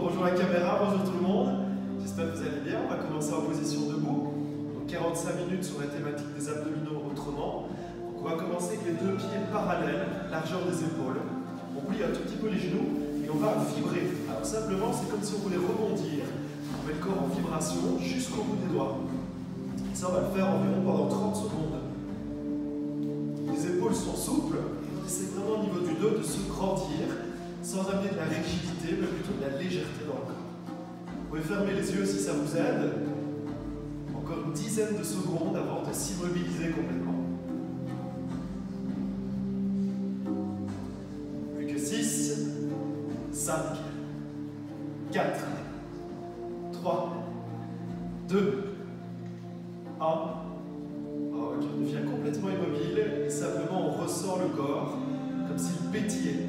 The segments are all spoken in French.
bonjour la caméra, bonjour tout le monde. J'espère que vous allez bien. On va commencer en position debout. Donc 45 minutes sur la thématique des abdominaux autrement. Donc on va commencer avec les deux pieds parallèles, largeur des épaules. On plie un tout petit peu les genoux et on va vibrer. Alors simplement, c'est comme si on voulait rebondir. On met le corps en vibration jusqu'au bout des doigts. Et ça, on va le faire environ pendant 30 secondes. Les épaules sont souples. On essaie vraiment au niveau du dos de se grandir sans amener de la rigidité, mais plutôt de la légèreté dans le corps. Vous pouvez fermer les yeux si ça vous aide. Encore une dizaine de secondes avant de s'immobiliser complètement. Plus que 6, 5, 4, 3, 2, 1. Ok, on devient complètement immobile et simplement on ressent le corps comme s'il pétillait.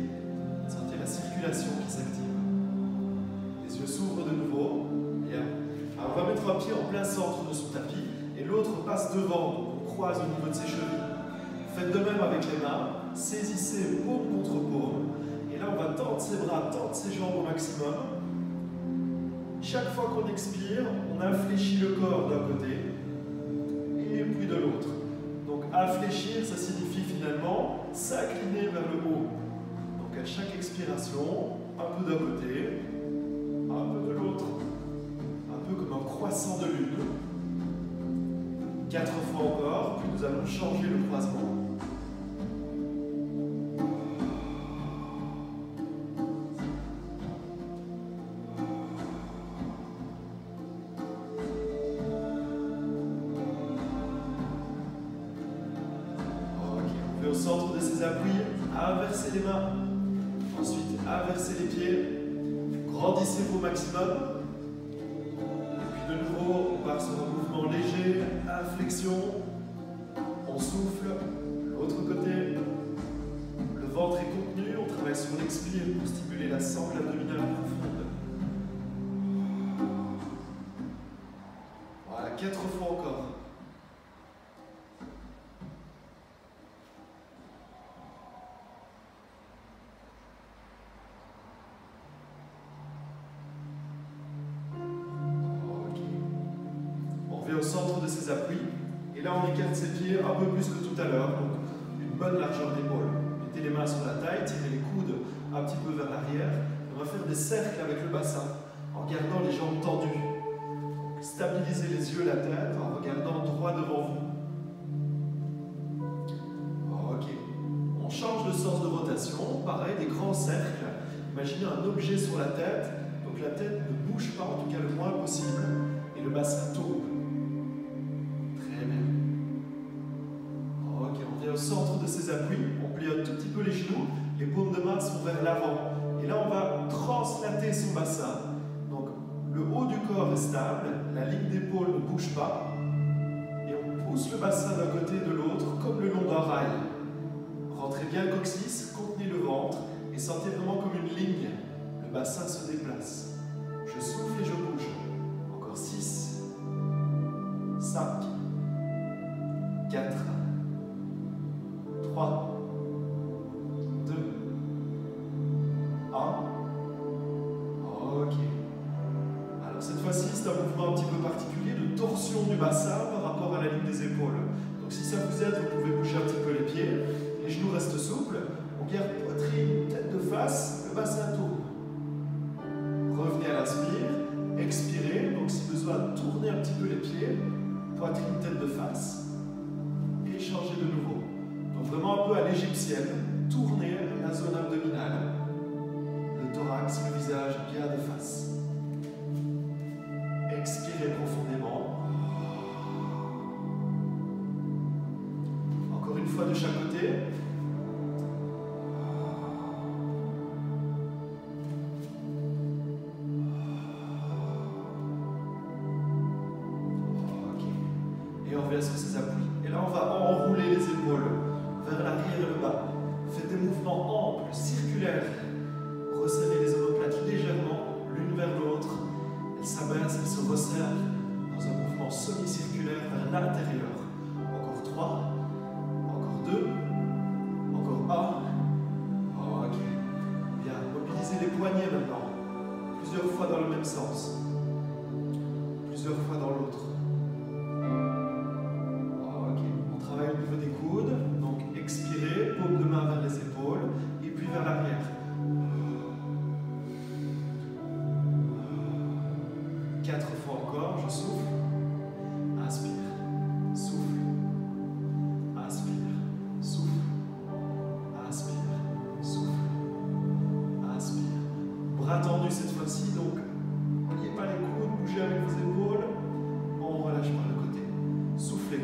Sentez la circulation qui s'active. Les yeux s'ouvrent de nouveau. Bien. Alors on va mettre un pied en plein centre de son tapis et l'autre passe devant, donc on croise au niveau de ses chevilles. Faites de même avec les mains. Saisissez paume contre paume. Et là on va tendre ses bras, tendre ses jambes au maximum. Chaque fois qu'on expire, on infléchit le corps d'un côté et puis de l'autre. Donc infléchir, ça signifie finalement s'incliner vers le haut. Donc à chaque expiration, un peu d'un côté, un peu de l'autre. Un peu comme un croissant de lune. 4 fois encore, puis nous allons changer le croisement. Au centre de ses appuis, inversez les mains, ensuite inversez les pieds, grandissez-vous au maximum, et puis de nouveau on part sur un mouvement léger, inflexion, on souffle, l'autre côté, le ventre est contenu, on travaille sur l'expire pour stimuler la sangle abdominale profonde. Voilà, 4 fois encore. Au centre de ses appuis, et là on écarte ses pieds un peu plus que tout à l'heure, donc une bonne largeur d'épaule. Mettez les mains sur la taille, tirez les coudes un petit peu vers l'arrière, on va faire des cercles avec le bassin en gardant les jambes tendues. Donc, stabilisez les yeux, la tête en regardant droit devant vous. Ok, on change de sens de rotation, pareil, des grands cercles. Imaginez un objet sur la tête, donc la tête ne bouge pas, en tout cas le moins possible, et le bassin tourne. Au centre de ses appuis, on plie un tout petit peu les genoux, les paumes de main sont vers l'avant. Et là, on va translater son bassin. Donc, le haut du corps est stable, la ligne d'épaule ne bouge pas. Et on pousse le bassin d'un côté et de l'autre, comme le long d'un rail. Rentrez bien le coccyx, contenez le ventre, et sentez vraiment comme une ligne. Le bassin se déplace. Je souffle et je bouge. Encore 6, 5, 4, 3, 2, 1. Ok. Alors cette fois-ci, c'est un mouvement un petit peu particulier de torsion du bassin par rapport à la ligne des épaules. Donc si ça vous aide, vous pouvez bouger un petit peu les pieds. Les genoux restent souples. On garde poitrine, tête de face, le bassin tourne. Revenez à l'inspire, expirez. Donc si besoin, tournez un petit peu les pieds. Poitrine, tête de face. Et changez de nouveau. Donc vraiment un peu à l'égyptienne, tournez la zone abdominale, le thorax, le visage bien de face. Expirez profondément. Encore une fois de chaque côté. Ok. Et on revient sur ses appuis. Et là on va enrouler les épaules vers l'arrière et le bas. Faites des mouvements amples, circulaires. Resserrez les omoplates légèrement, l'une vers l'autre. Elles s'abaissent, elles se resserrent dans un mouvement semi-circulaire vers l'intérieur. Encore 3, encore 2, encore 1. Ok. Bien, mobilisez les poignets maintenant. Plusieurs fois même sens. Plusieurs fois dans l'autre. Ok, on travaille au niveau des coudes. Donc expirez, paume de main vers les épaules et puis vers l'arrière. 4 fois encore, je souffle. Inspire, souffle. Inspire, souffle. Inspire, souffle. Inspire. Bras tendus cette fois-ci, donc n'oubliez pas les coudes, bougez avec vos épaules. On relâche par le côté. Soufflez.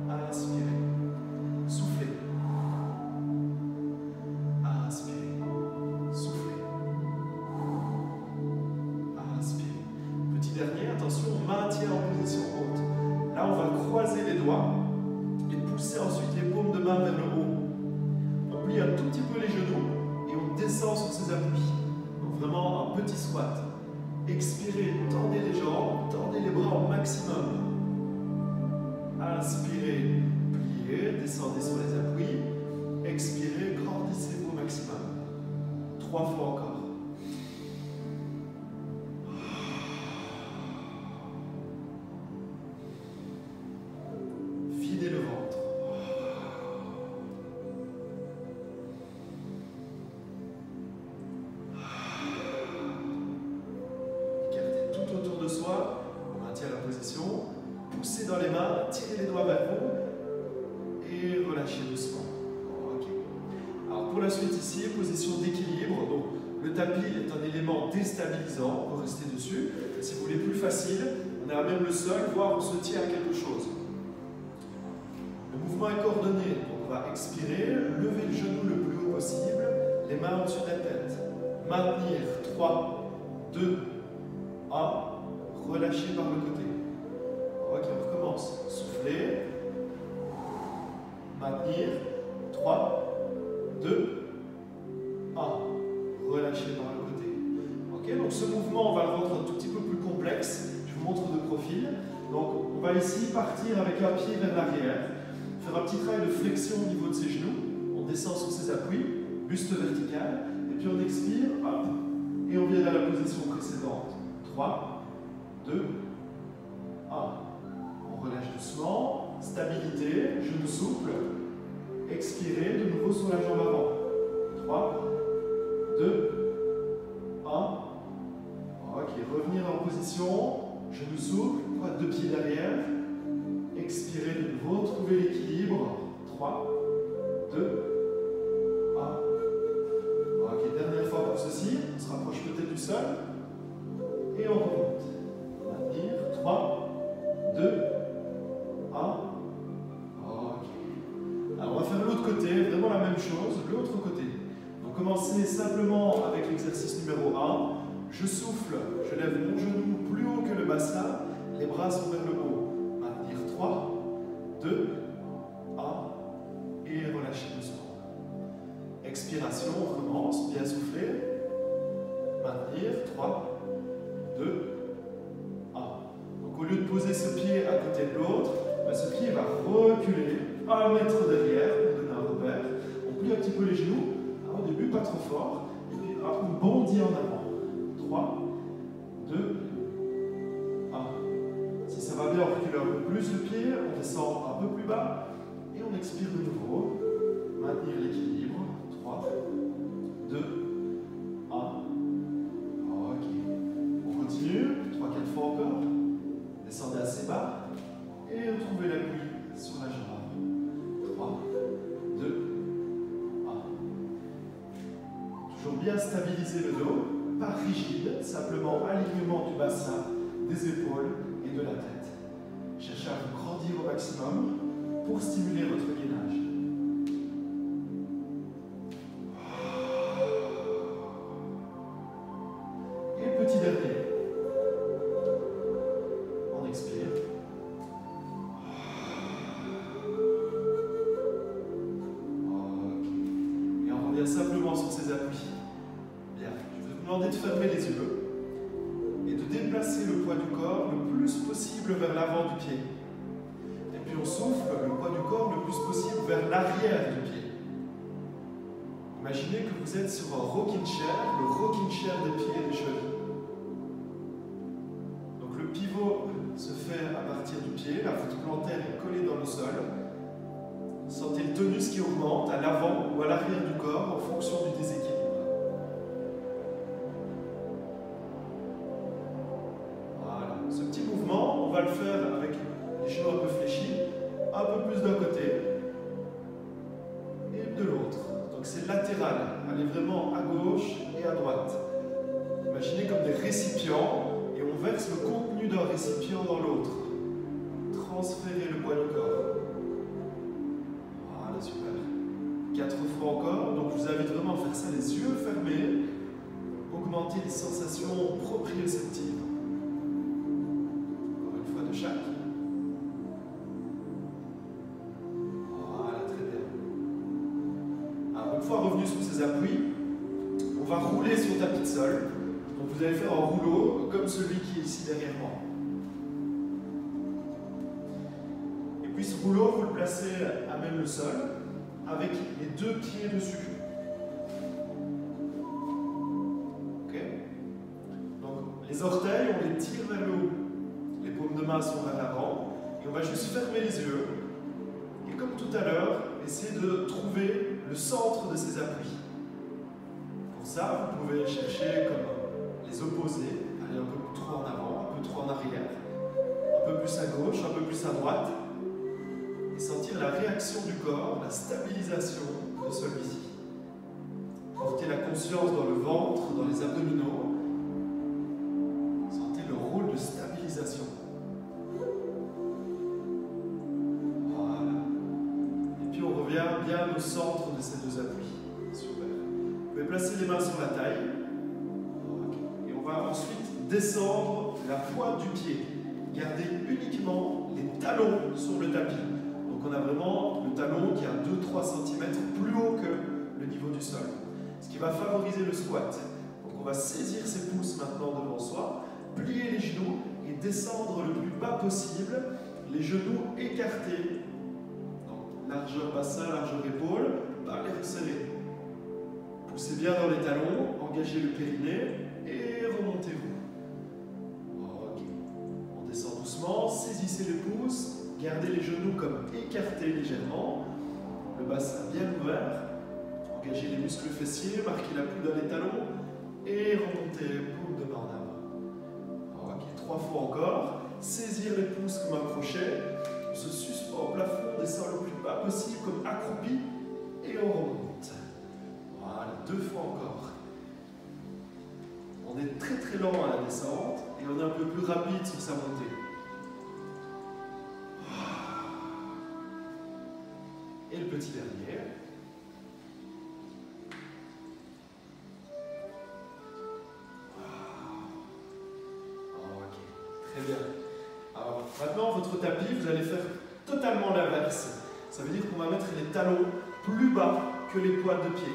Inspirez. Soufflez. Inspirez. Soufflez. Inspirez. Petit dernier, attention, maintien en position haute. Là, on va croiser les doigts et pousser ensuite les paumes de main vers le haut. On plie un tout petit peu les genoux et on descend sur ses appuis. Donc vraiment un petit squat. Expirez, tendez les jambes, tendez les bras au maximum. Inspirez, pliez, descendez sur les appuis. Expirez, grandissez-vous au maximum. 3 fois encore. Videz le ventre. Gardez tout autour de soi. On maintient la position. Poussez dans les mains, tirez les doigts vers vous et relâchez doucement. Ok. Alors pour la suite ici, position d'équilibre. Donc le tapis est un élément déstabilisant. On peut rester dessus. Si vous voulez plus facile, on est à même le sol, voire on se tient à quelque chose. Le mouvement est coordonné, donc on va expirer, lever le genou le plus haut possible, les mains au-dessus de la tête. Maintenir, 3, 2, 1, relâcher par le côté. Ok, on recommence. Soufflez, maintenir, 3, 2, 1, relâcher par le côté. Ok, donc ce mouvement, on va le rendre un tout petit peu plus complexe. Je vous montre de profil. Donc on va ici partir avec un pied vers l'arrière. Faire un petit travail de flexion au niveau de ses genoux. On descend sur ses appuis, buste vertical, et puis on expire, hop, et on vient à la position précédente. 3, 2, 1. On relâche doucement, stabilité, genou souple. Expirez, de nouveau sur la jambe avant. 3, 2, 1. Ok, revenir en position, genou souple, pointe de pied derrière. Expirez de nouveau, trouvez l'équilibre. 3, 2, 1. Ok, dernière fois pour ceci. On se rapproche peut-être du sol. Et on remonte. Maintenir. 3, 2, 1. Ok. Alors on va faire l'autre côté, vraiment la même chose, l'autre côté. Donc commencez simplement avec l'exercice numéro 1. Je souffle, je lève mon genou plus haut que le bassin, les bras sont vers le haut. Maintenir 3, 2, 1 et relâchez doucement. Expiration, on recommence, bien souffler. Maintenir 3, 2, 1. Donc au lieu de poser ce pied à côté de l'autre, ce pied va reculer 1 mètre derrière pour donner un repère. On plie un petit peu les genoux, au début pas trop fort, et puis hop, on bondit en avant. 3, 2, 1. Si ça va bien, on recule un peu plus le pied, on descend un peu plus bas et on expire de nouveau. Maintenir l'équilibre. 3, 2, 1. Ok. On continue. 3-4 fois encore. Descendez assez bas et retrouvez l'appui sur la jambe. 3, 2, 1. Toujours bien stabiliser le dos. Pas rigide, simplement alignement du bassin, des épaules et de la tête. Cherchez à vous grandir au maximum pour stimuler votre gainage. Et petit dernier. On expire. Ok. Et on revient simplement sur ses appuis. Bien. Je vais vous demander de fermer les yeux et de déplacer le poids du corps le plus possible vers l'avant du pied. Et puis on souffle le poids du corps le plus possible vers l'arrière du pied. Imaginez que vous êtes sur un rocking chair, le rocking chair des pieds et des chevilles. Donc le pivot se fait à partir du pied, la voûte plantaire est collée dans le sol. Sentez le tonus qui augmente à l'avant ou à l'arrière du corps en fonction du déséquilibre. Voilà. Ce petit mouvement, on va le faire avec les genoux un peu fléchis, un peu plus d'un côté et de l'autre. Donc c'est latéral, allez vraiment à gauche et à droite. Imaginez comme des récipients et on verse le contenu d'un récipient dans l'autre. Transférez le poids du corps. Voilà, super. 4 fois encore, donc je vous invite vraiment à faire ça les yeux fermés, augmenter les sensations proprioceptives. Encore une fois de chaque. Voilà, très bien. Alors, une fois revenu sous ces appuis, on va rouler sur le tapis de sol. Donc vous allez faire un rouleau comme celui qui est ici derrière moi. Et puis ce rouleau, vous le placez à même le sol, avec les 2 pieds dessus. Ok? Donc les orteils, on les tire vers le haut. Les paumes de main sont vers l'avant. Et on va juste fermer les yeux. Et comme tout à l'heure, essayez de trouver le centre de ces appuis. Pour ça, vous pouvez chercher comme les opposer, aller un peu trop en avant, un peu trop en arrière, un peu plus à gauche, un peu plus à droite, et sentir la réaction du corps, la stabilisation de celui-ci. Portez la conscience dans le ventre, dans les abdominaux. Sentez le rôle de stabilisation. Voilà. Et puis on revient bien au centre de ces 2 appuis. Super. Vous pouvez placer les mains sur la taille. Et on va ensuite descendre la pointe du pied. Gardez uniquement les talons sur le tapis. Donc on a vraiment le talon qui est à 2-3 cm plus haut que le niveau du sol. Ce qui va favoriser le squat. Donc on va saisir ses pouces maintenant devant soi, plier les genoux et descendre le plus bas possible, les genoux écartés. Donc largeur bassin, largeur épaule, pas les resserrer. Poussez bien dans les talons, engagez le périnée et remontez-vous. Ok. On descend doucement, saisissez les pouces, gardez les genoux comme écartés légèrement, le bassin bien ouvert, engagez les muscles fessiers, marquez l'appui dans les talons et remontez, paume de main en avant. Ok, 3 fois encore, saisir les pouces comme un crochet, on se suspend au plafond, descend le plus bas possible comme accroupi et on remonte. Voilà, 2 fois encore. On est très très lent à la descente et on est un peu plus rapide sur sa montée. Et le petit dernier. Ok, très bien. Alors maintenant, votre tapis, vous allez faire totalement l'inverse. Ça veut dire qu'on va mettre les talons plus bas que les pointes de pied.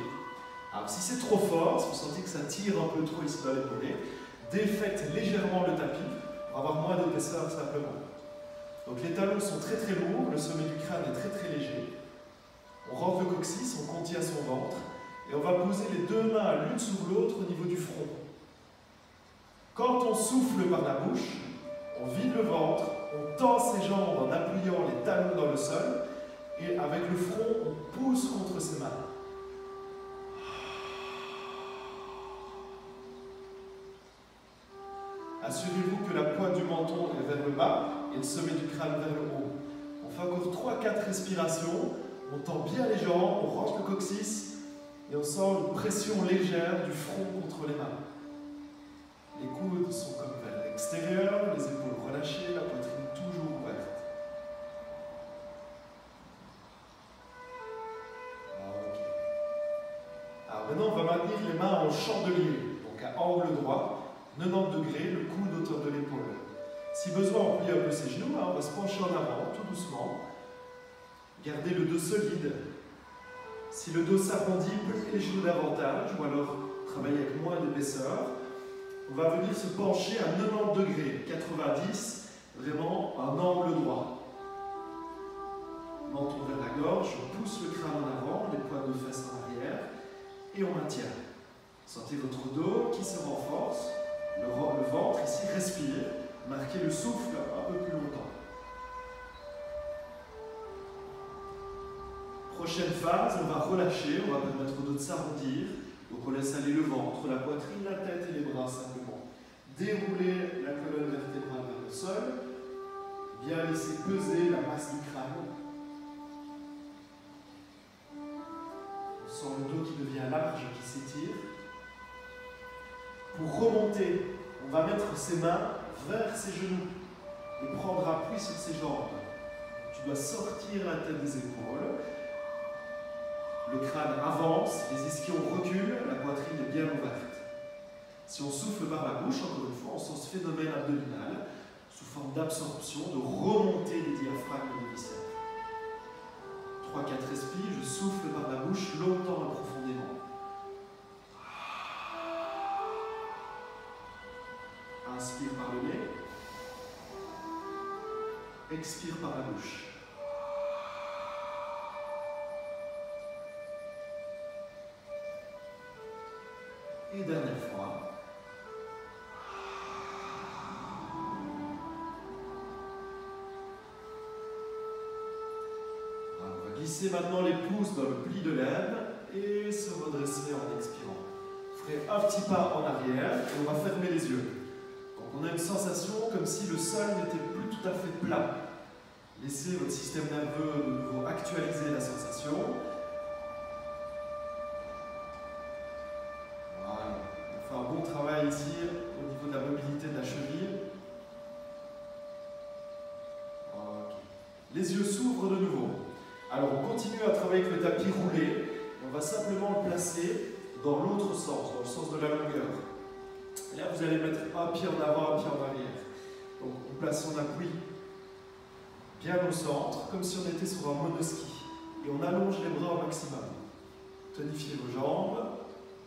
Alors si c'est trop fort, si vous sentez que ça tire un peu trop ici dans les mollets, défaites légèrement le tapis pour avoir moins d'épaisseur simplement. Donc les talons sont très très lourds, le sommet du crâne est très très léger. On rentre le coccyx, on contient son ventre et on va poser les 2 mains l'une sur l'autre au niveau du front. Quand on souffle par la bouche, on vide le ventre, on tend ses jambes en appuyant les talons dans le sol et avec le front, on pousse contre ses mains. Assurez-vous que la pointe du menton est vers le bas et le sommet du crâne vers le haut. On fait encore 3-4 respirations, on tend bien les jambes, on rentre le coccyx et on sent une pression légère du front contre les mains. Les coudes sont comme vers l'extérieur, les épaules relâchées, la poitrine toujours ouverte. Ok. Alors maintenant, on va maintenir les mains en chandelier, donc à angle droit. 90 degrés, le coude autour de l'épaule. Si besoin, on plie un peu ses genoux, on va se pencher en avant, tout doucement. Gardez le dos solide. Si le dos s'arrondit, pliez les genoux davantage, ou alors travaillez avec moins d'épaisseur. On va venir se pencher à 90 degrés, 90, vraiment un angle droit. Menton vers la gorge, on pousse le crâne en avant, les pointes de fesses en arrière, et on maintient. Sentez votre dos qui se renforce, le ventre ici respire, marquez le souffle un peu plus longtemps. Prochaine phase, on va relâcher, on va permettre au dos de s'arrondir. Donc on laisse aller le ventre, la poitrine, la tête et les bras simplement. Dérouler la colonne vertébrale vers le sol. Bien laisser peser la masse du crâne. On sent le dos qui devient large, qui s'étire. Pour remonter, on va mettre ses mains vers ses genoux et prendre appui sur ses jambes. Tu dois sortir la tête des épaules. Le crâne avance, les ischions reculent, la poitrine est bien ouverte. Si on souffle par la bouche, encore une fois, on sent ce phénomène abdominal sous forme d'absorption, de remontée des diaphragmes et des viscères. 3-4 respires, je souffle par la bouche longtemps et profondément. Inspire par le nez. Expire par la bouche. Et dernière fois. Alors, on va glisser maintenant les pouces dans le pli de l'aine et se redresser en expirant. Vous ferez un petit pas en arrière et on va fermer les yeux. Donc on a une sensation comme si le sol n'était plus tout à fait plat. Laissez votre système nerveux de nouveau actualiser la sensation. Un bon travail ici au niveau de la mobilité de la cheville. Okay. Les yeux s'ouvrent de nouveau. Alors on continue à travailler avec le tapis roulé. On va simplement le placer dans l'autre sens, dans le sens de la longueur. Et là vous allez mettre un pied en avant, un pied en arrière. Donc on place son appui bien au centre, comme si on était sur un monoski. Et on allonge les bras au maximum. Tonifiez vos jambes,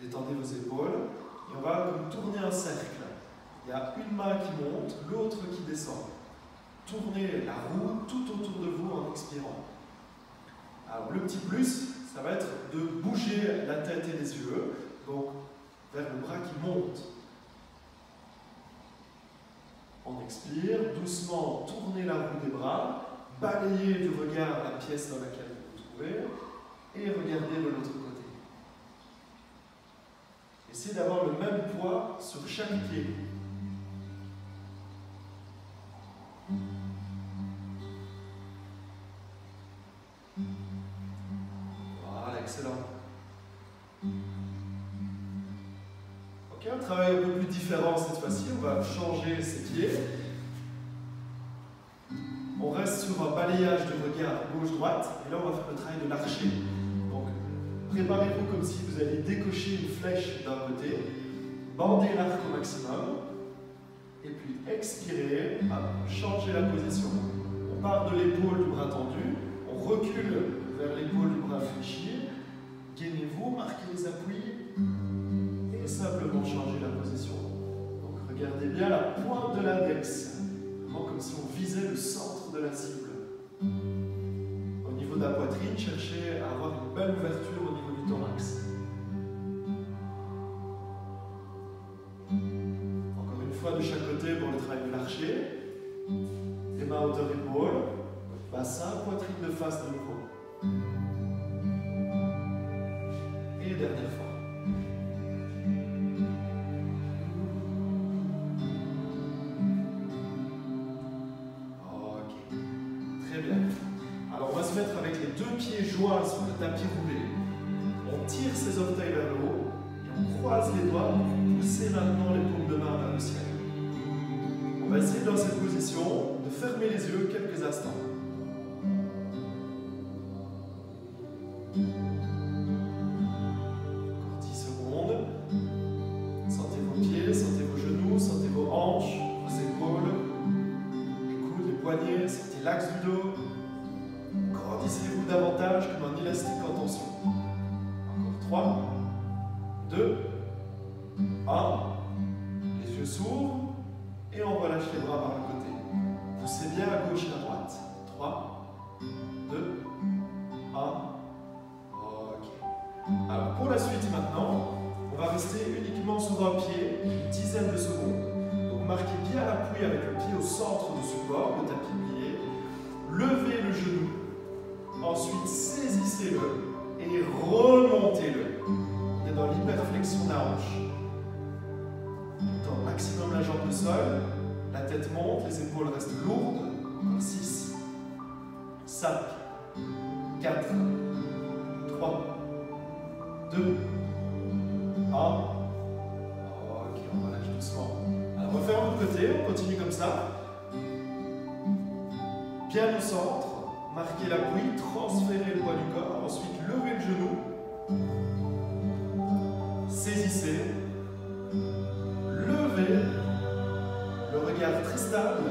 détendez vos épaules. Et on va comme tourner un cercle. Il y a une main qui monte, l'autre qui descend. Tournez la roue tout autour de vous en expirant. Alors le petit plus, ça va être de bouger la tête et les yeux, donc vers le bras qui monte. On expire, doucement tournez la roue des bras, balayez du regard la pièce dans laquelle vous vous trouvez et regardez de l'autre côté. Essayez d'avoir le même poids sur chaque pied. Voilà, excellent. Ok, un travail un peu plus différent cette fois-ci. On va changer ses pieds. On reste sur un balayage de regard gauche-droite. Et là, on va faire le travail de l'archer. Préparez-vous comme si vous alliez décocher une flèche d'un côté, bandez l'arc au maximum, et puis expirez, changez la position. On part de l'épaule du bras tendu, on recule vers l'épaule du bras fléchi, gainez-vous, marquez les appuis, et simplement changez la position. Donc regardez bien la pointe de l'index, vraiment comme si on visait le centre de la cible. Au niveau de la poitrine, cherchez à avoir une belle ouverture au niveau du thorax. Encore une fois de chaque côté pour le travail de l'archer. Les mains à hauteur épaule, bassin, poitrine de face de nouveau. Et dernière fois. Ok, très bien. Alors on va se mettre avec les deux pieds joints sur le tapis roulé. On tire ses orteils vers le haut et on croise les doigts pour pousser maintenant les paumes de main vers le ciel. On va essayer dans cette position de fermer les yeux quelques instants. Encore 10 secondes. Sentez vos pieds, sentez vos genoux, sentez vos hanches, vos épaules, les coudes, les poignets, sentez l'axe du dos. Grandissez-vous davantage comme un élastique en tension. Encore 3, 2, 1. Les yeux s'ouvrent et on relâche les bras par le côté. Poussez bien à gauche et à droite. 3, 2, 1. Ok. Alors pour la suite maintenant, on va rester uniquement sur un pied, une dizaine de secondes. Donc marquez bien l'appui avec le pied au centre du support, le tapis plié. Levez le genou. Ensuite, saisissez-le et remontez-le. On est dans l'hyperflexion de la hanche. Au maximum la jambe de sol. La tête monte, les épaules restent lourdes. Encore 6, 5, 4, 3, 2, 1. Ok, on relâche doucement. Alors, on va faire l'autre côté, on continue comme ça. Bien au centre, marquez l'appui, transférez le poids du corps, ensuite levez le genou, saisissez, levez, le regard très stable.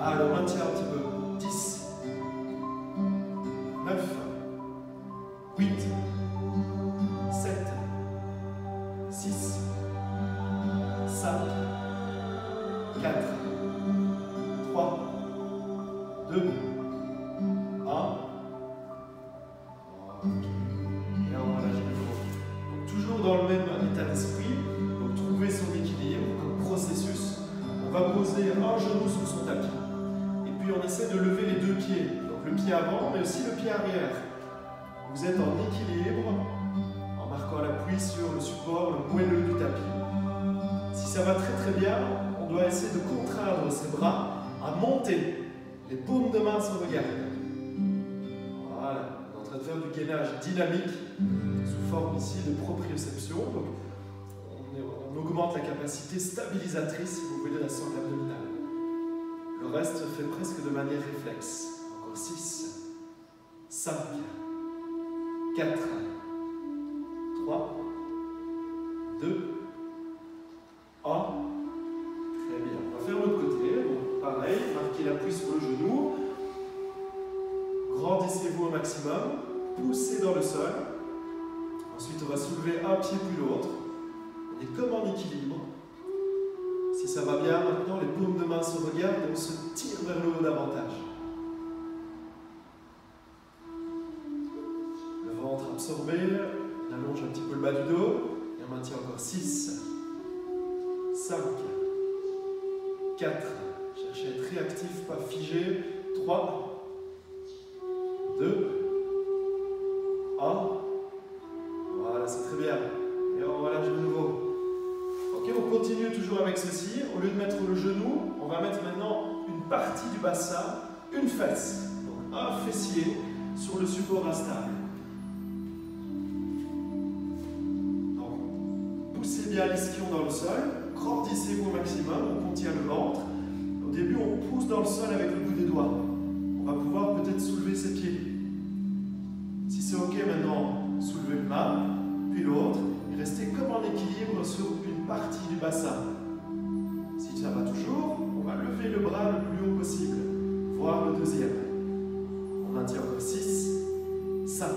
Alors, maintien un petit peu. 10, 9, 8, 7, 6, 5, 4, 3, 2, 1. Okay. Et on relâche le dos. Donc, toujours dans le même état d'esprit. Donc, trouver son équilibre comme processus. On va poser un genou sur son tapis. Et puis, on essaie de lever les deux pieds. Donc, le pied avant, mais aussi le pied arrière. Vous êtes en équilibre en marquant l'appui sur le support, le moelleux du tapis. Si ça va très très bien, on doit essayer de contraindre ses bras à monter. Les paumes de main se regardent. Voilà, on est en train de faire du gainage dynamique sous forme ici de proprioception. Donc, on augmente la capacité stabilisatrice, si vous voulez, de la sangle abdominale. Le reste se fait presque de manière réflexe. Encore 6, 5, 4, 3, 2, 1. Très bien. On va faire l'autre côté. Donc, pareil, marquez l'appui sur le genou. Grandissez-vous au maximum. Poussez dans le sol. Ensuite, on va soulever un pied puis l'autre. On est comme en équilibre. Si ça va bien, maintenant, les paumes de main se regardent et on se tire vers le haut davantage. Le ventre absorbé. On allonge un petit peu le bas du dos. Et on maintient encore 6, 5, 4. Cherchez à être réactif, pas figé. 3, 2, 1. Voilà, c'est très bien. Et on relâche de nouveau. Ok, on continue toujours avec ceci. Au lieu de mettre le genou, on va mettre maintenant une partie du bassin, une fesse. Donc un fessier sur le support instable. Donc, poussez bien l'ischio dans le sol. Grandissez-vous au maximum. On contient le ventre. Au début, on pousse dans le sol avec le bout des doigts. On va pouvoir peut-être soulever ses pieds. Si c'est ok maintenant, soulevez une main, puis l'autre, et restez comme en équilibre sur une partie du bassin. Si ça va toujours, on va lever le bras le plus haut possible, voire le deuxième. On maintient encore 6, 5,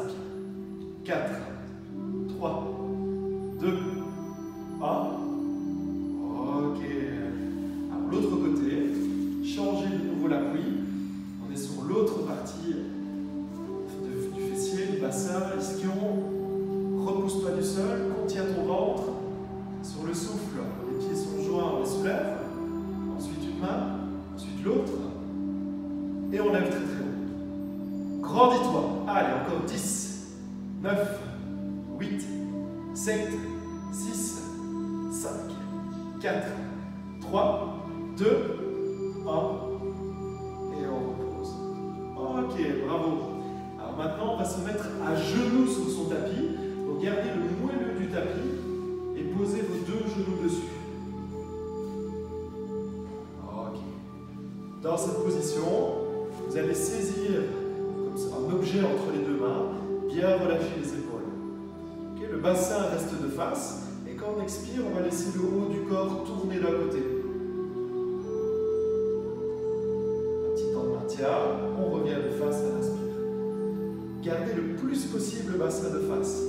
4, 3, 2, 1. Ok. Alors l'autre côté, changez de nouveau l'appui. On est sur l'autre partie du fessier, du bassin, ischion. Repousse-toi du sol, contiens ton ventre. Sur le souffle, les pieds sont joints, on les soulève. Ensuite une main, ensuite l'autre. Et on lève très très haut. Grandis-toi. Allez, encore 10, 9, 8, 7, 6, 5, 4, 3, 2, 1. Et on repose. Ok, bravo. Alors maintenant, on va se mettre à genoux sur son tapis. Donc gardez le moelleux du tapis et posez vos deux genoux dessus. Ok. Dans cette position, vous allez saisir comme ça, un objet entre les deux mains, bien relâcher les épaules. Okay, le bassin reste de face et quand on expire, on va laisser le haut du corps tourner d'un côté. Un petit temps de maintien, on revient de face à l'inspire. Gardez le plus possible le bassin de face.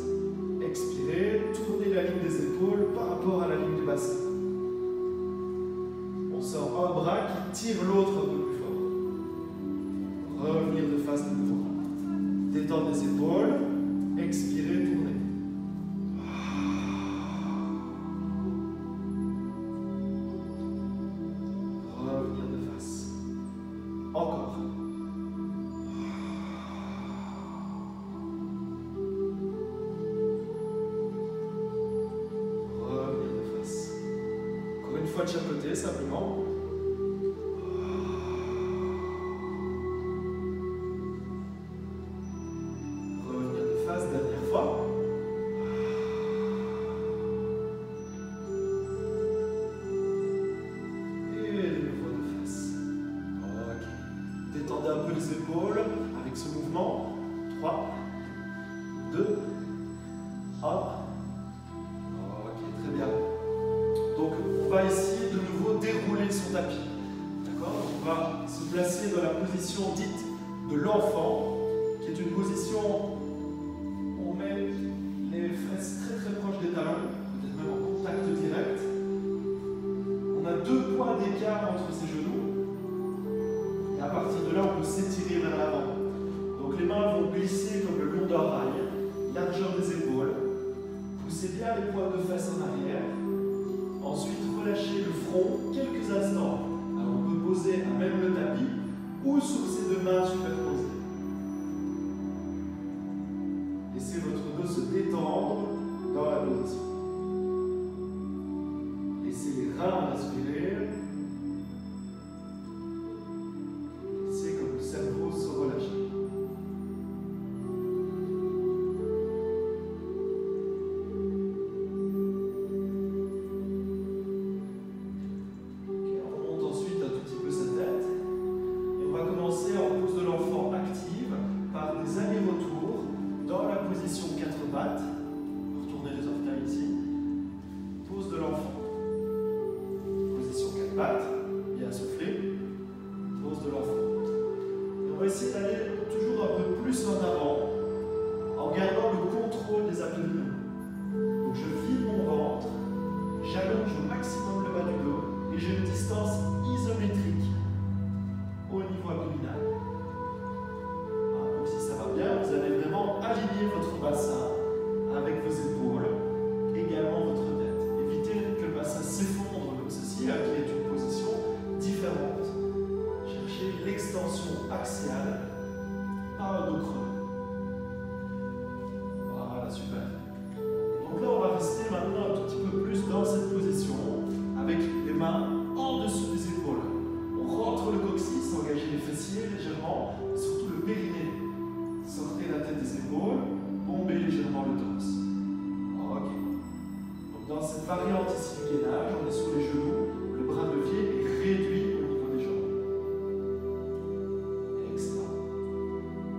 Expirez, tournez la ligne des épaules par rapport à la ligne du bassin. On sort un bras qui tire l'autre un peu plus fort. Revenir de face de nouveau. Détendre les épaules, expirez, tournez. fois de chaque côté, simplement. Revenir de face, dernière fois. Et de nouveau de face. Ok. Détendez un peu les épaules avec ce mouvement. 3, 2, 1. Ok, très bien. Donc, on va ici de nouveau dérouler son tapis. D'accord? On va se placer dans la position dite de l'enfant, qui est une position où on met les fesses très très proches des talons, peut-être même en contact direct. On a 2 points d'écart entre ses genoux. Et à partir de là, on peut s'étirer vers l'avant. Donc les mains vont glisser comme le long d'un rail, largeur des épaules. Poussez bien les pointes de fesses en arrière. Ensuite, relâchez le front quelques instants. Alors, on peut poser à même le tapis ou sur ses 2 mains superposées. Laissez votre dos se détendre dans la position. Laissez les reins respirer. Laissez comme le cerveau se relâcher. Bien soufflé, pose de l'enfant. On va essayer d'aller toujours un peu plus en avant en gardant le contrôle des abdominaux. Donc je vide mon ventre, j'allonge au maximum le bas du dos et j'ai une distance isométrique au niveau abdominal. Donc si ça va bien, vous allez vraiment aligner votre bassin avec vos épaules, également votre tête. Évitez que le bassin s'effondre comme ceci, qui est une position différente. Cherchez l'extension axiale par le dos creux. Voilà, super. Donc là, on va rester maintenant un tout petit peu plus dans cette position, avec les mains en dessous des épaules. On rentre le coccyx, engagez les fessiers légèrement, et surtout le périnée. Sortez la tête des épaules, bombez légèrement le torse. Ok. Donc dans cette variante ici du gainage, on est sur les genoux, le bras de levier est réduit au niveau des jambes. Excellent.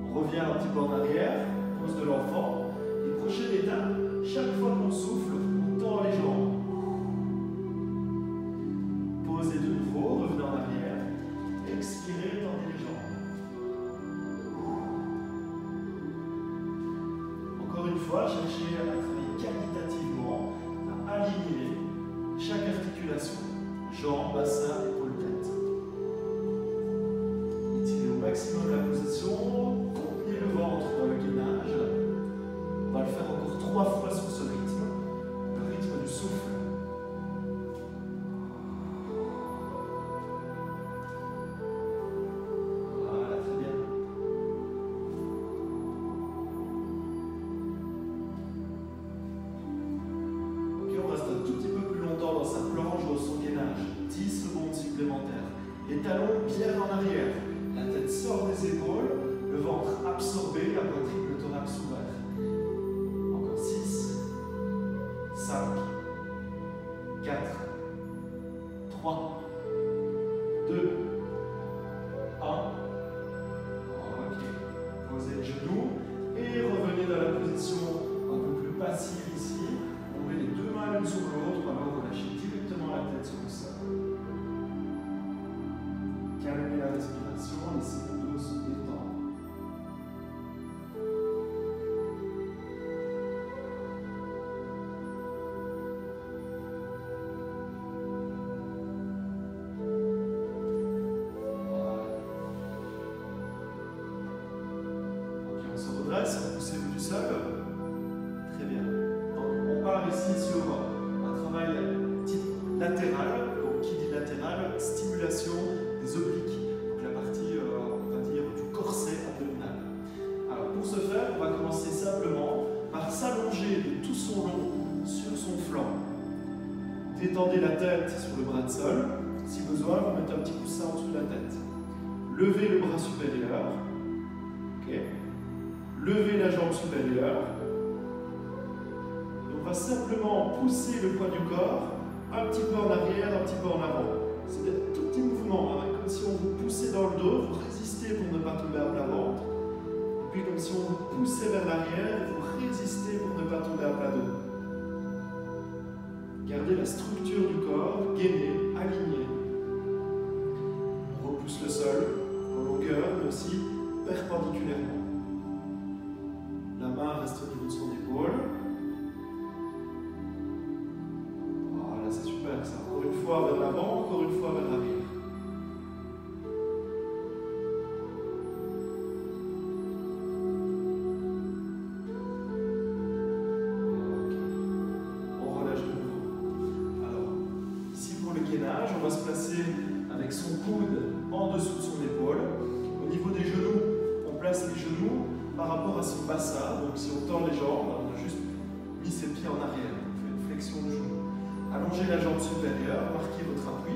On revient un petit peu en arrière, pose de l'enfant, et prochaine étape, chaque fois qu'on souffle, on tend les jambes. Posez de nouveau, revenez en arrière, expirez, tendez les jambes. Encore une fois, cherchez à travailler qualitativement, à aligner chaque articulation, jambes, bassin, épaules, tête. Étirez au maximum la position, contenez le ventre dans le gainage. On va le faire encore 3 fois sur ce rythme, le rythme du souffle. Voilà, très bien. On reste un tout petit peu plus longtemps dans sa planche, dans son gainage. 10 secondes supplémentaires. Les talons bien en arrière. La tête sort des épaules, le ventre absorbé, la poitrine, le thorax ouvert. Encore 6, 5, 4, 3, 2, 1. Ok. Posez les genoux et revenez dans la position un peu plus passive ici. On met les 2 mains l'une sur l'autre, alors vous lâchez directement la tête sur le sol. Calmez la respiration, laissez le dos se détendre. Détendez la tête sur le bras de sol. Si besoin, vous mettez un petit coussin en dessous de la tête. Levez le bras supérieur. Okay. Levez la jambe supérieure. Et on va simplement pousser le poids du corps un petit peu en arrière, un petit peu en avant. C'est des tout petits mouvements, hein, comme si on vous poussait dans le dos, vous résistez pour ne pas tomber à plat ventre. Et puis comme si on vous poussait vers l'arrière, vous résistez pour ne pas tomber à plat dos. Gardez la structure du corps, gainée, alignée. On repousse le sol en longueur, mais aussi perpendiculairement. La main reste au niveau de son épaule. Voilà, c'est super ça. Encore une fois vers l'avant, encore une fois vers l'arrière. On va se placer avec son coude en dessous de son épaule. Au niveau des genoux, on place les genoux par rapport à son bassin. Donc si on tord les jambes, on a juste mis ses pieds en arrière. On fait une flexion de genou. Allongez la jambe supérieure, marquez votre appui.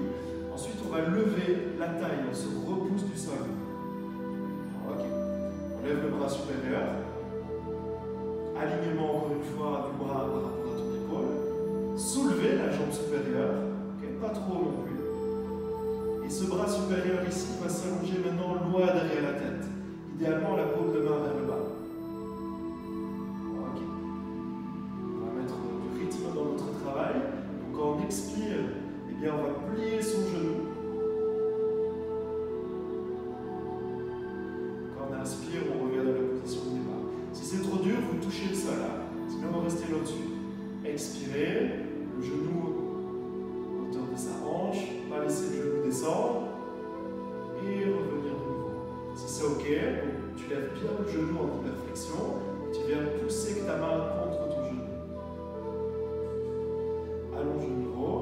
Ensuite, on va lever la taille, on se repousse du sol. Ok. On lève le bras supérieur. Alignement encore une fois du bras par rapport à ton épaule. Soulevez la jambe supérieure. Pas trop non plus. Et ce bras supérieur ici va s'allonger maintenant loin derrière la tête. Idéalement, la paume de main vers le bas. Ok. On va mettre du rythme dans notre travail. Donc quand on expire, eh bien, on va plier son genou. Quand on inspire, on revient dans la position de départ. Si c'est trop dur, vous touchez le sol. Sinon, vous restez là-dessus. Expirez, le genou de sa hanche, pas laisser le genou descendre et revenir de nouveau. Si c'est ok, tu lèves bien le genou en hyperflexion, tu viens pousser ta main contre ton genou. Allonge de nouveau,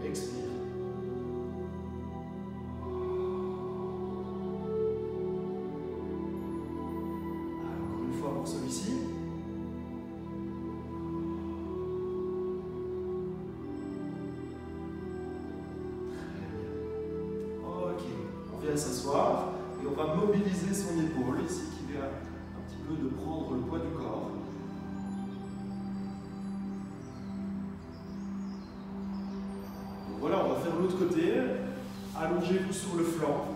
expire. Encore une fois pour celui-ci. S'asseoir et on va mobiliser son épaule ici qui vient un petit peu de prendre le poids du corps. Donc voilà, on va faire l'autre côté. Allongez-vous sur le flanc.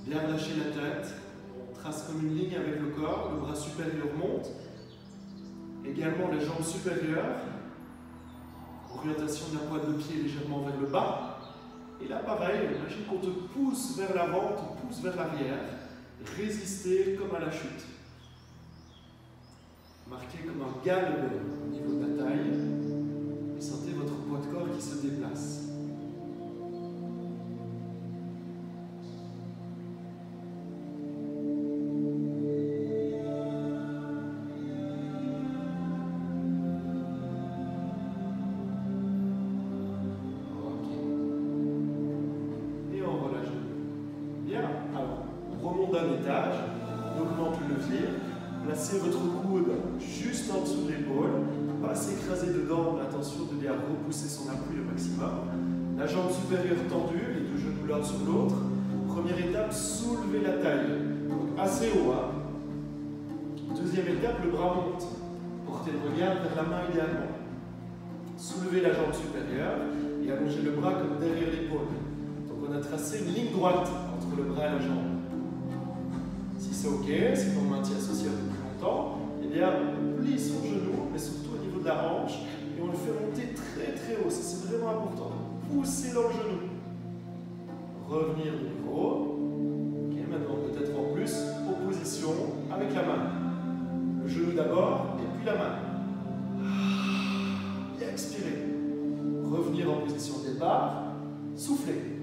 Bien relâcher la tête. On trace comme une ligne avec le corps. Le bras supérieur monte. Également les jambes supérieures. Orientation de la pointe de pied légèrement vers le bas. Et là, pareil, imagine qu'on te pousse vers l'avant, on te pousse vers l'arrière. Résistez comme à la chute. Marquez comme un galbe au niveau de la taille. Et sentez votre poids de corps qui se déplace. D'un étage, on augmente le levier, placez votre coude juste en dessous de l'épaule, pas s'écraser dedans, mais attention de bien repousser son appui le maximum. La jambe supérieure tendue, les deux genoux l'un sur l'autre. Première étape, soulevez la taille, donc assez haut. Hein. Deuxième étape, le bras monte. Portez le regard vers la main idéalement. Soulevez la jambe supérieure et allongez le bras comme derrière l'épaule. Donc on a tracé une ligne droite entre le bras et la jambe. Si c'est ok, si on maintient ceci un peu plus longtemps, eh bien, on plie son genou, mais surtout au niveau de la hanche, et on le fait monter très très haut. Ça, c'est vraiment important. Poussez dans le genou. Revenir de nouveau. Ok, maintenant, peut-être en plus, opposition avec la main. Le genou d'abord, et puis la main. Bien expirer. Revenir en position de départ. Soufflez.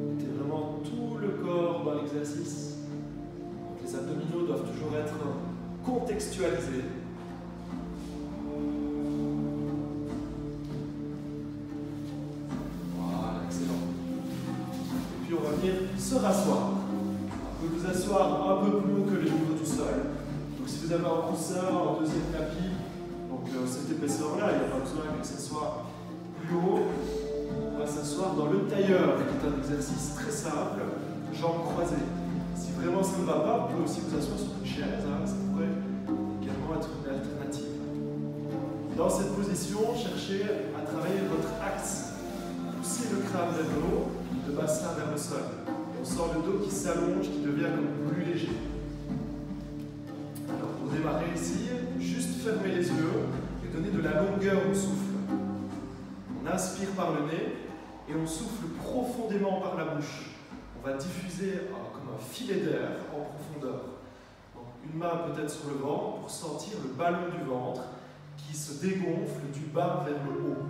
Mettez vraiment tout le corps dans l'exercice. Les abdominaux doivent toujours être contextualisés contextualiser. Voilà, excellent. Et puis on va venir se rasseoir. Vous pouvez vous asseoir un peu plus haut que le niveau du sol. Donc si vous avez un coussin, un deuxième tapis, donc cette épaisseur-là, il n'y a pas besoin que ce soit plus haut. On va s'asseoir dans le tailleur, qui est un exercice très simple, jambes croisées. Si vraiment ça ne va pas, vous pouvez aussi vous asseoir sur une chaise, hein, ça pourrait également être une alternative. Dans cette position, cherchez à travailler votre axe. Poussez le crâne vers le haut, le bassin vers le sol. Et on sent le dos qui s'allonge, qui devient comme plus léger. Alors pour démarrer ici, juste fermez les yeux et donnez de la longueur au souffle. On inspire par le nez et on souffle profondément par la bouche. On va diffuser comme un filet d'air en profondeur. Donc, une main peut-être sur le ventre pour sentir le ballon du ventre qui se dégonfle du bas vers le haut.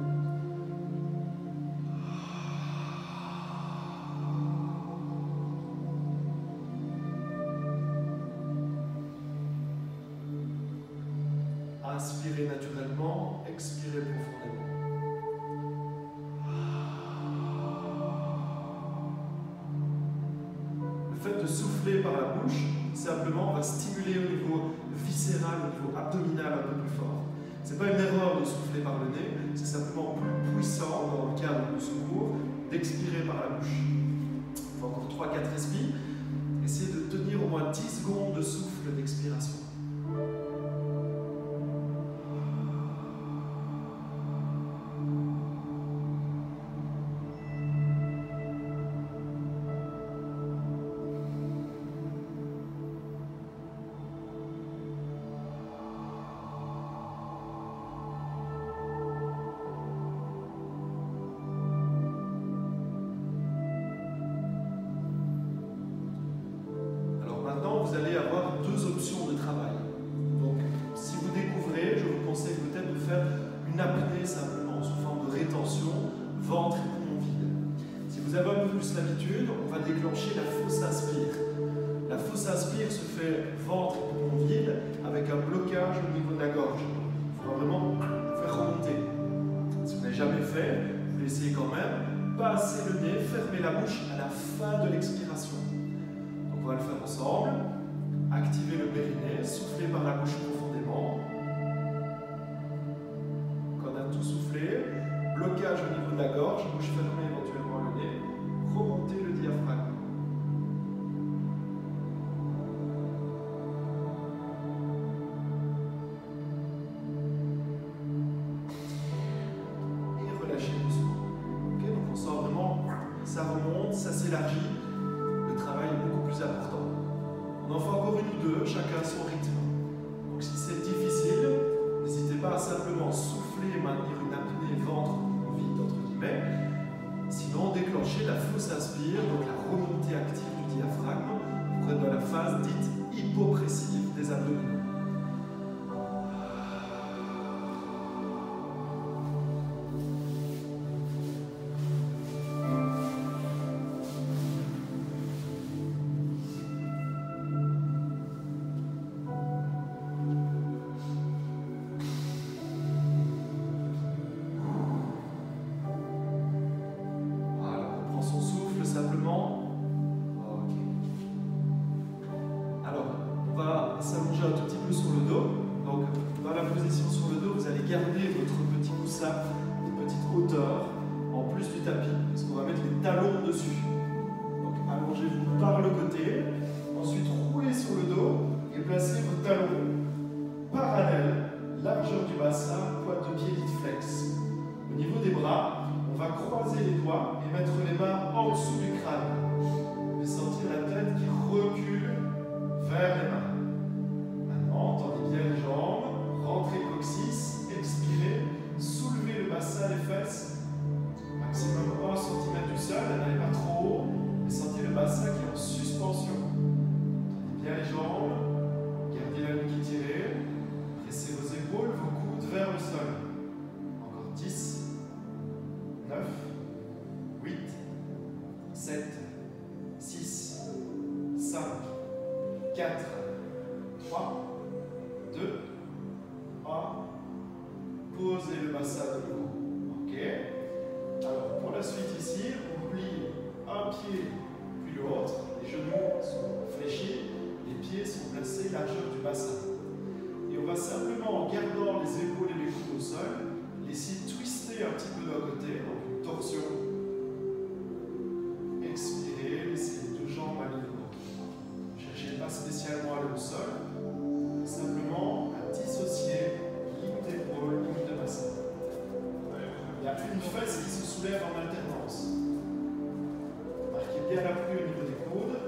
Inspirez naturellement, expirez profondément. Le fait de souffler par la bouche, simplement, va stimuler au niveau viscéral, au niveau abdominal un peu plus fort. Ce n'est pas une erreur de souffler par le nez, c'est simplement plus puissant dans le cadre du secours d'expirer par la bouche. On fait encore 3-4 respires. Essayez de tenir au moins 10 secondes de souffle d'expiration. Vous allez avoir deux options de travail. Donc, si vous découvrez, je vous conseille peut-être de faire une apnée simplement sous forme de rétention, ventre et poumon vide. Si vous avez un peu plus l'habitude, on va déclencher la fausse inspire. La fausse inspire se fait ventre et poumon vide avec un blocage au niveau de la gorge. Il faut vraiment faire remonter. Si vous n'avez jamais fait, vous l'essayez quand même. Passez le nez, fermez la bouche à la fin de l'expiration. Donc, on va le faire ensemble. Activez le périnée, soufflez par la bouche profondément. Quand on a tout soufflé, blocage au niveau de la gorge, bouche fermée, éventuellement le nez, remontez le diaphragme. Et relâchez doucement. Okay, donc on sent vraiment, ça remonte, ça s'élargit, le travail est beaucoup plus important. On en fait encore une ou deux, chacun à son rythme. Donc si c'est difficile, n'hésitez pas à simplement souffler et maintenir une apnée ventre vide, entre guillemets. Sinon, déclenchez la fausse inspire, donc la remontée active du diaphragme, pour être dans la phase dite hypopressive des abdominaux. S'allonger un tout petit peu sur le dos. Donc, dans la position sur le dos, vous allez garder votre petit coussin, une petite hauteur, en plus du tapis, parce qu'on va mettre les talons dessus. Donc, allongez-vous par le côté, ensuite roulez sur le dos et placez vos talons parallèles, largeur du bassin, pointe de pied vite flex. Au niveau des bras, on va croiser les doigts et mettre les mains en dessous du crâne. Vous pouvez sentir la tête qui recule vers les mains. Tendez bien les jambes, rentrez le coccyx, expirez, soulevez le bassin des fesses, maximum 1 cm du sol, n'allez pas trop haut, et sentez le bassin qui est en suspension. Tendez bien les jambes, gardez la nuque étirée, pressez vos épaules, vos coudes vers le sol. Encore 10, 9, 8, 7, 6, 5, 4, bassin de nouveau. Ok. Alors, pour la suite ici, on plie un pied puis l'autre. Les genoux sont fléchis, les pieds sont placés largeur du bassin. Et on va simplement, en gardant les épaules et les coudes au sol, laisser twister un petit peu d'un côté, donc une torsion. Expirez, laissez les deux jambes alignées. Ne cherchez pas spécialement à aller au sol, simplement à dissocier ligne d'épaule, ligne de bassin. Il y a une fesse qui se soulève en alternance. Marquez bien l'appui au niveau des coudes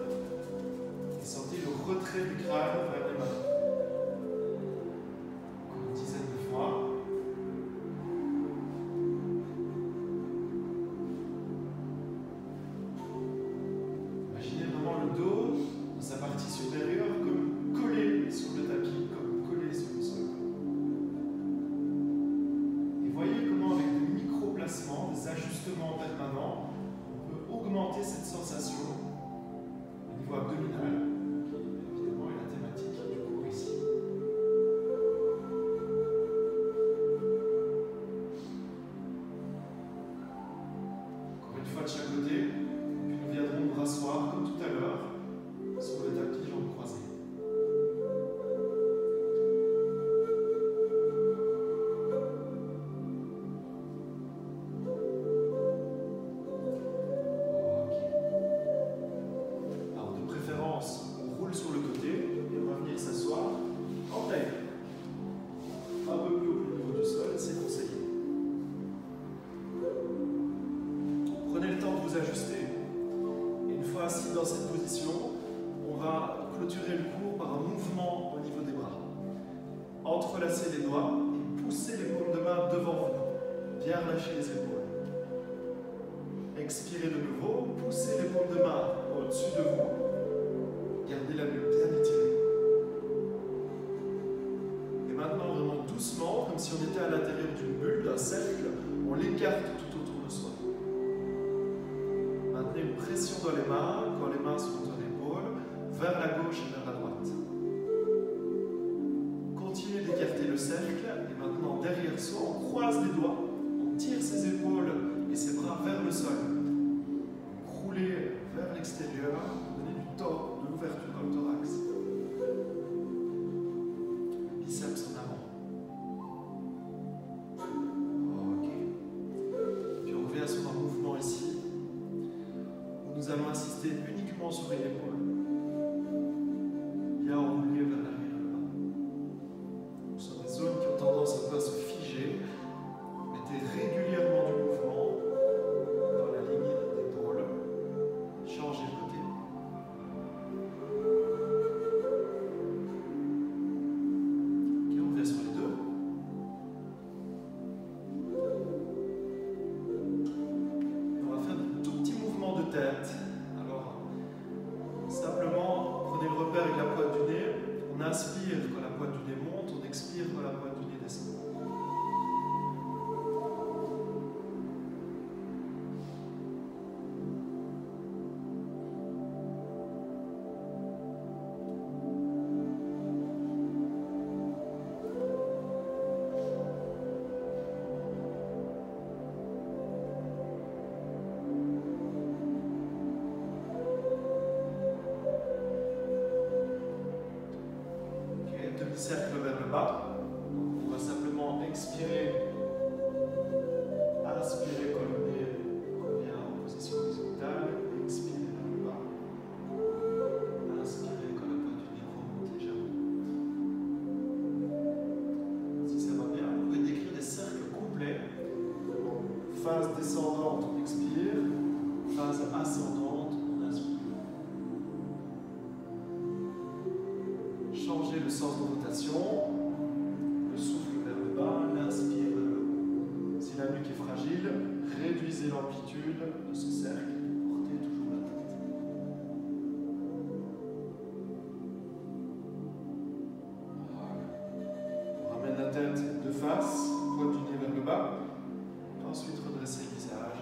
et sentez le retrait du crâne vers les mains. Encore une dizaine de fois. Imaginez vraiment le dos dans sa partie supérieure comme collé sur le tapis, comme collé sur le sol. Et voyez comment avec des micro-placements, des ajustements permanents, on peut augmenter cette sensation au niveau abdominal, qui évidemment est la thématique du cours ici. Encore une fois de chaque côté, puis nous viendrons nous rasseoir comme tout à l'heure sur le tapis jambes croisées. Assis dans cette position, on va clôturer le cours par un mouvement au niveau des bras. Entrelacez les doigts et poussez les paumes de main devant vous. Bien relâchez les épaules. Expirez de nouveau, poussez les paumes de main au-dessus de vous. Gardez la nuque bien étirée. Et maintenant, vraiment doucement, comme si on était à l'intérieur d'une bulle, d'un cercle, on l'écarte tout autour de soi. Maintenez une pression dans les mains, quand les mains sont entre l'épaule, vers la gauche et vers la droite. Continuez d'écarter le cercle, et maintenant derrière soi, on croise les doigts, on tire ses épaules et ses bras vers le sol. Roulez vers l'extérieur, donnez du temps, de l'ouverture dans le thorax. Biceps en avant. Ok. Puis on revient sur un mouvement ici. Nous allons insister uniquement sur les épaules. Bien enrouler vers l'arrière le bas. Ce sont des zones qui ont tendance un peu à se figer. Mettez régulièrement du mouvement dans la ligne d'épaule. Changez de côté. Ok, on revient sur les deux. On va faire de tout petits mouvements de tête. Alors, simplement, prenez le repère avec la pointe du nez. On inspire quand la pointe du nez monte, on expire quand la pointe du nez descend. Cercle vers le bas. On va simplement expirer, inspirer quand le nez revient en position horizontale, expirer vers le bas, inspirer quand la pointe du nez remonte légèrement. Si ça va bien, vous pouvez décrire des cercles complets. Phase descendante, on expire, phase ascendante, on inspire. Changez le sens de rotation, le souffle vers le bas, l'inspire vers le haut. Si la nuque est fragile, réduisez l'amplitude de ce cercle, portez toujours la tête. Voilà. On ramène la tête de face, pointe du nez vers le bas, ensuite redressez le visage,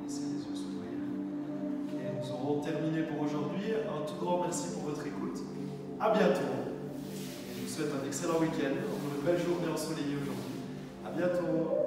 laissez les yeux s'ouvrir. Et nous aurons terminé pour aujourd'hui. Un tout grand merci pour votre écoute. À bientôt. Je vous souhaite un excellent week-end, encore une belle journée ensoleillée aujourd'hui. À bientôt.